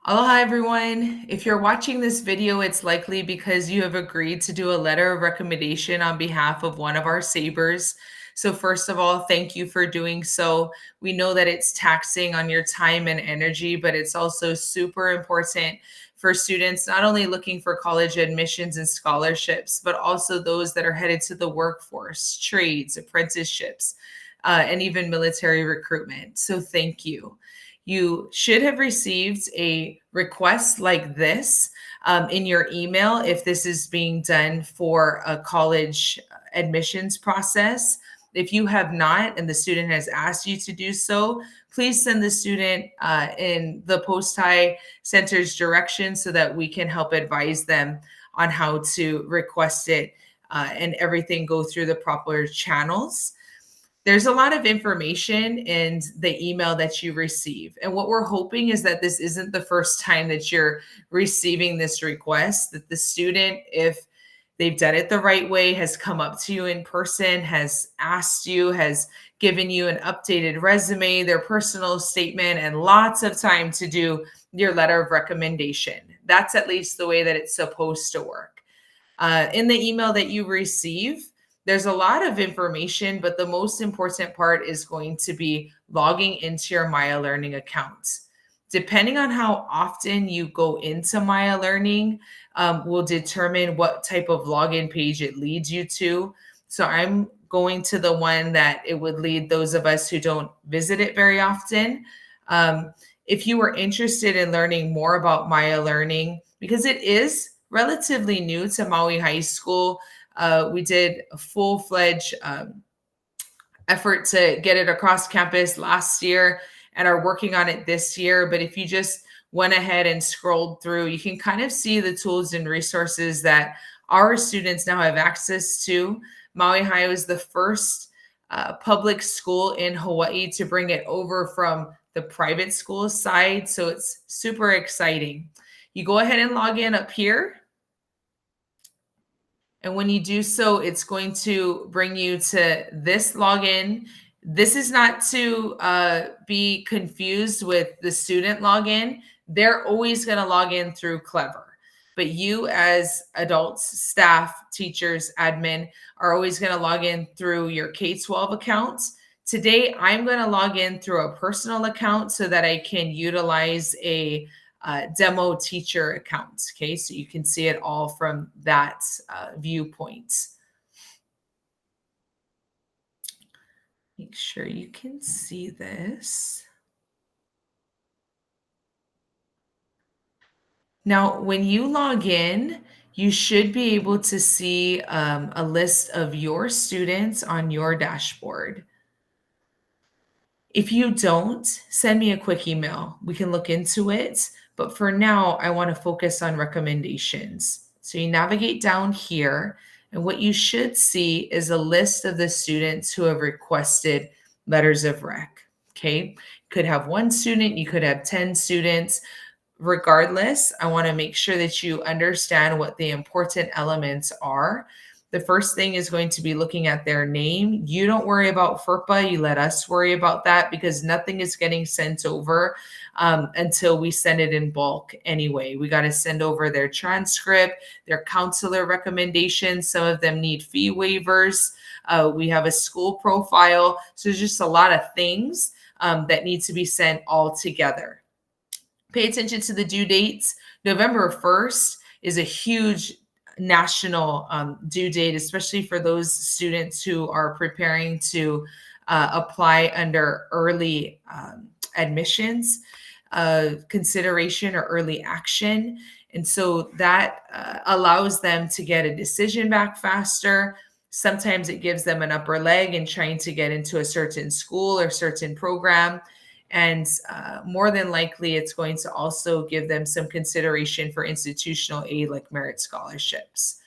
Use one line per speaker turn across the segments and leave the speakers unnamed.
Aloha, everyone. If you're watching this video, it's likely because you have agreed to do a letter of recommendation on behalf of one of our Sabres. So, first of all, thank you for doing so. We know that it's taxing on your time and energy, but it's also super important for students not only looking for college admissions and scholarships, but also those that are headed to the workforce, trades, apprenticeships, and even military recruitment. So, thank you. You should have received a request like this in your email if this is being done for a college admissions process. If you have not and the student has asked you to do so, please send the student in the post-high center's direction so that we can help advise them on how to request it and everything go through the proper channels. There's a lot of information in the email that you receive. And what we're hoping is that this isn't the first time that you're receiving this request, that the student, if they've done it the right way, has come up to you in person, has asked you, has given you an updated resume, their personal statement, and lots of time to do your letter of recommendation. That's at least the way that it's supposed to work. In the email that you receive, there's a lot of information, but the most important part is going to be logging into your MaiaLearning account. Depending on how often you go into MaiaLearning, will determine what type of login page it leads you to. So I'm going to the one that it would lead those of us who don't visit it very often. If you were interested in learning more about MaiaLearning, because it is relatively new to Maui High School, we did a full-fledged effort to get it across campus last year and are working on it this year. But if you just went ahead and scrolled through, you can kind of see the tools and resources that our students now have access to. Maui High was the first public school in Hawaii to bring it over from the private school side. So it's super exciting. You go ahead and log in up here. And when you do so, it's going to bring you to this login. This is not to be confused with the student login. They're always going to log in through Clever. But you as adults, staff, teachers, admin are always going to log in through your K-12 accounts. Today, I'm going to log in through a personal account so that I can utilize a demo teacher account. Okay, so you can see it all from that viewpoint. Make sure you can see this. Now, when you log in, you should be able to see a list of your students on your dashboard. If you don't, send me a quick email. We can look into it. But for now, I want to focus on recommendations. So you navigate down here, and what you should see is a list of the students who have requested letters of rec. Okay. You could have one student, you could have 10 students. Regardless, I want to make sure that you understand what the important elements are. The first thing is going to be looking at their name. You don't worry about FERPA. You let us worry about that because nothing is getting sent over until we send it in bulk anyway. We got to send over their transcript, their counselor recommendations. Some of them need fee waivers. We have a school profile. So there's just a lot of things that need to be sent all together. Pay attention to the due dates. November 1st is a huge national due date, especially for those students who are preparing to apply under early admissions consideration or early action. And so that allows them to get a decision back faster. Sometimes it gives them an upper leg in trying to get into a certain school or certain program. And more than likely, it's going to also give them some consideration for institutional aid like merit scholarships.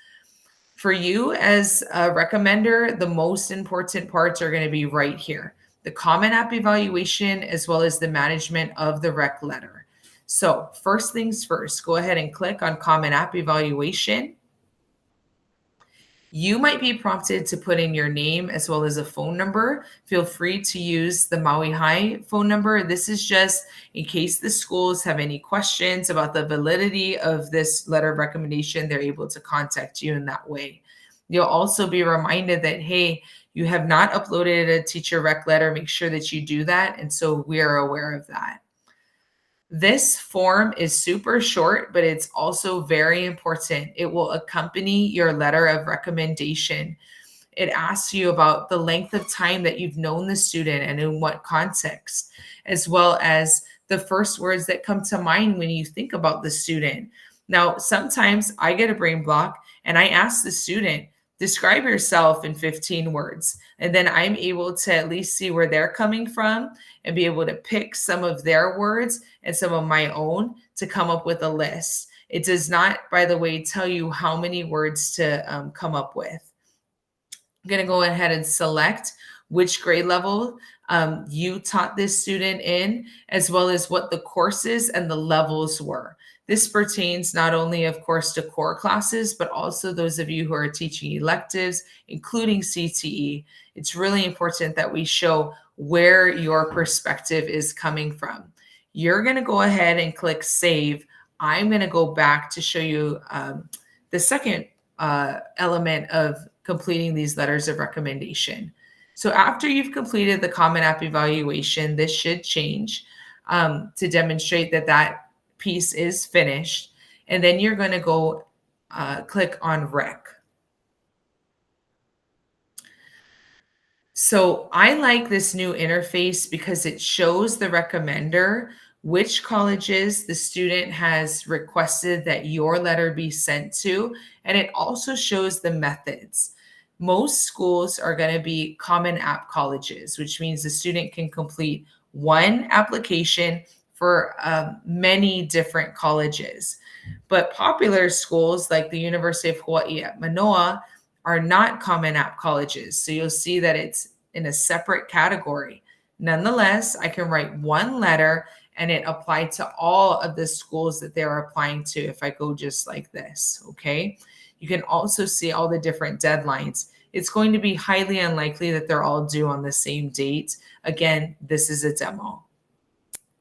For you as a recommender, the most important parts are going to be right here. The Common App evaluation, as well as the management of the rec letter. So first things first, go ahead and click on Common App evaluation. You might be prompted to put in your name as well as a phone number. Feel free to use the Maui High phone number. This is just in case the schools have any questions about the validity of this letter of recommendation, they're able to contact you in that way. You'll also be reminded that, hey, you have not uploaded a teacher rec letter. Make sure that you do that. And so we are aware of that. This form is super short, but it's also very important. It will accompany your letter of recommendation. It asks you about the length of time that you've known the student and in what context, as well as the first words that come to mind when you think about the student. Now, sometimes I get a brain block and I ask the student, describe yourself in 15 words. And then I'm able to at least see where they're coming from and be able to pick some of their words and some of my own to come up with a list. It does not, by the way, tell you how many words to come up with. I'm going to go ahead and select which grade level you taught this student in, as well as what the courses and the levels were. This pertains not only, of course, to core classes, but also those of you who are teaching electives, including CTE. It's really important that we show where your perspective is coming from. You're going to go ahead and click Save. I'm going to go back to show you the second element of completing these letters of recommendation. So after you've completed the Common App evaluation, this should change to demonstrate that that piece is finished. And then you're going to go click on Rec. So I like this new interface because it shows the recommender which colleges the student has requested that your letter be sent to, and it also shows the methods. Most schools are going to be Common App colleges, which means the student can complete one application for many different colleges. But popular schools like the University of Hawaii at Manoa are not Common App colleges. So you'll see that it's in a separate category. Nonetheless, I can write one letter and it applied to all of the schools that they're applying to if I go just like this, okay? You can also see all the different deadlines. It's going to be highly unlikely that they're all due on the same date. Again, this is a demo.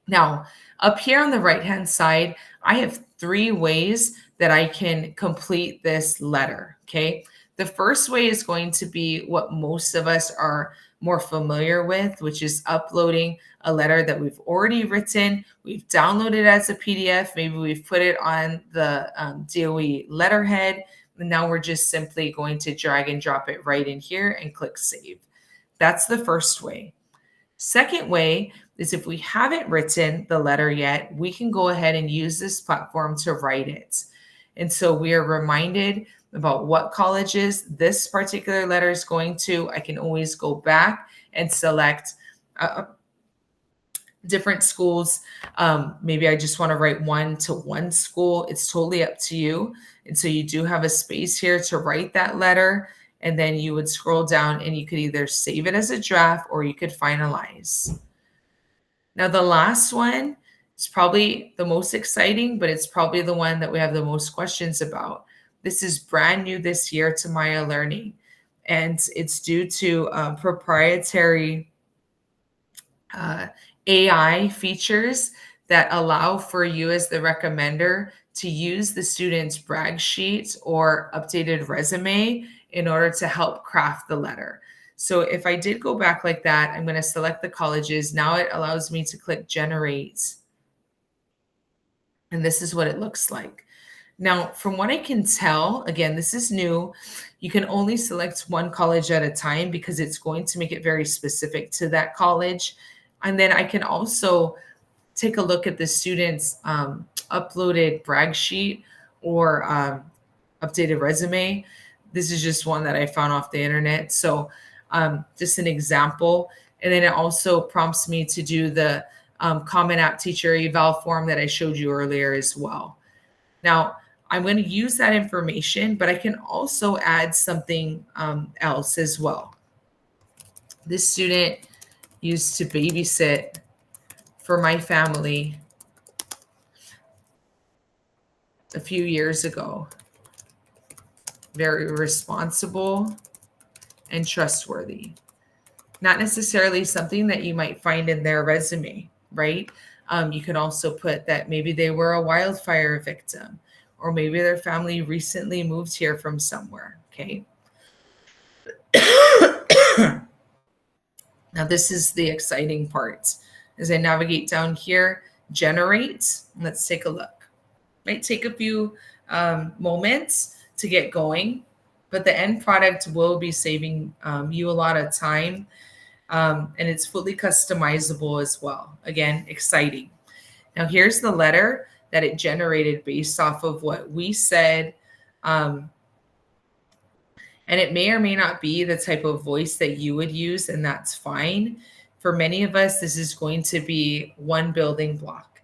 Now, up here on the right-hand side, I have 3 ways that I can complete this letter, okay? The first way is going to be what most of us are more familiar with, which is uploading a letter that we've already written. We've downloaded as a PDF. Maybe we've put it on the DOE letterhead. And now we're just simply going to drag and drop it right in here and click Save. That's the first way. Second way is if we haven't written the letter yet, we can go ahead and use this platform to write it. And so we are reminded about what colleges this particular letter is going to. I can always go back and select different schools. Maybe I just want to write one to one school. It's totally up to you. And so you do have a space here to write that letter. And then you would scroll down and you could either save it as a draft or you could finalize. Now, the last one is probably the most exciting, but it's probably the one that we have the most questions about. This is brand new this year to MaiaLearning, and it's due to proprietary AI features that allow for you as the recommender to use the student's brag sheet or updated resume in order to help craft the letter. So if I did go back like that, I'm going to select the colleges. Now it allows me to click generate. And this is what it looks like. Now, from what I can tell, again, this is new. You can only select one college at a time because it's going to make it very specific to that college. And then I can also take a look at the student's uploaded brag sheet or updated resume. This is just one that I found off the internet. So just an example. And then it also prompts me to do the Common App teacher eval form that I showed you earlier as well. Now, I'm going to use that information, but I can also add something else as well. This student used to babysit for my family a few years ago. very responsible and trustworthy. Not necessarily something that you might find in their resume, right? You can also put that maybe they were a wildfire victim, or maybe their family recently moved here from somewhere, okay? Now, this is the exciting part. As I navigate down here, generate, let's take a look. Might take a few moments to get going, but the end product will be saving you a lot of time, and it's fully customizable as well. Again, exciting. Now, here's the letter that it generated based off of what we said. Um, and it may or may not be the type of voice that you would use, and that's fine. For many of us, this is going to be one building block.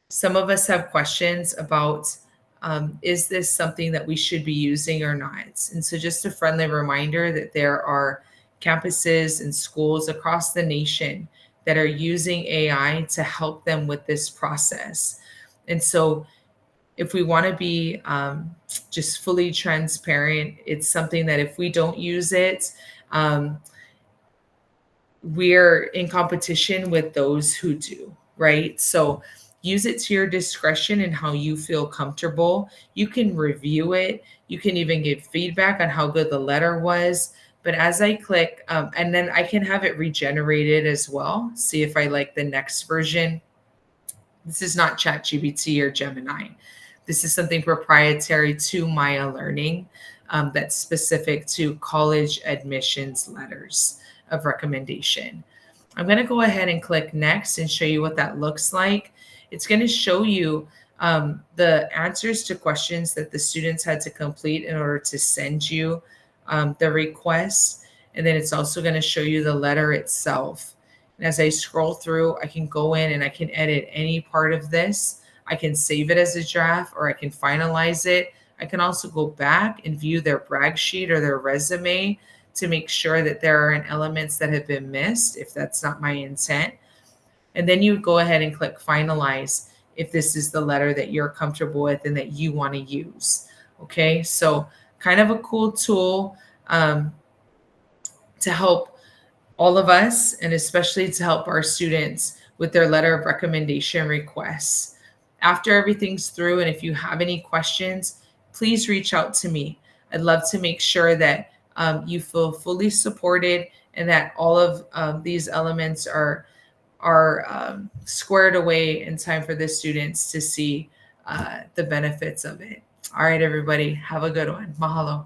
Some of us have questions about is this something that we should be using or not? And so, just a friendly reminder that there are campuses and schools across the nation that are using AI to help them with this process. And so, if we want to be just fully transparent, it's something that if we don't use it, um, we're in competition with those who do, right? So use it to your discretion and how you feel comfortable. You can review it. You can even give feedback on how good the letter was. But as I click, and then I can have it regenerated as well. See if I like the next version. This is not ChatGPT or Gemini. This is something proprietary to MaiaLearning that's specific to college admissions letters of recommendation. I'm going to go ahead and click next and show you what that looks like. It's going to show you the answers to questions that the students had to complete in order to send you the request. And then it's also going to show you the letter itself. And as I scroll through, I can go in and I can edit any part of this. I can save it as a draft, or I can finalize it. I can also go back and view their brag sheet or their resume to make sure that there aren't elements that have been missed if that's not my intent. And then you go ahead and click finalize if this is the letter that you're comfortable with and that you want to use. Okay, so kind of a cool tool to help all of us, and especially to help our students with their letter of recommendation requests. After everything's through, and if you have any questions, please reach out to me. I'd love to make sure that you feel fully supported and that all of these elements are squared away in time for the students to see the benefits of it. All right, everybody, have a good one. Mahalo.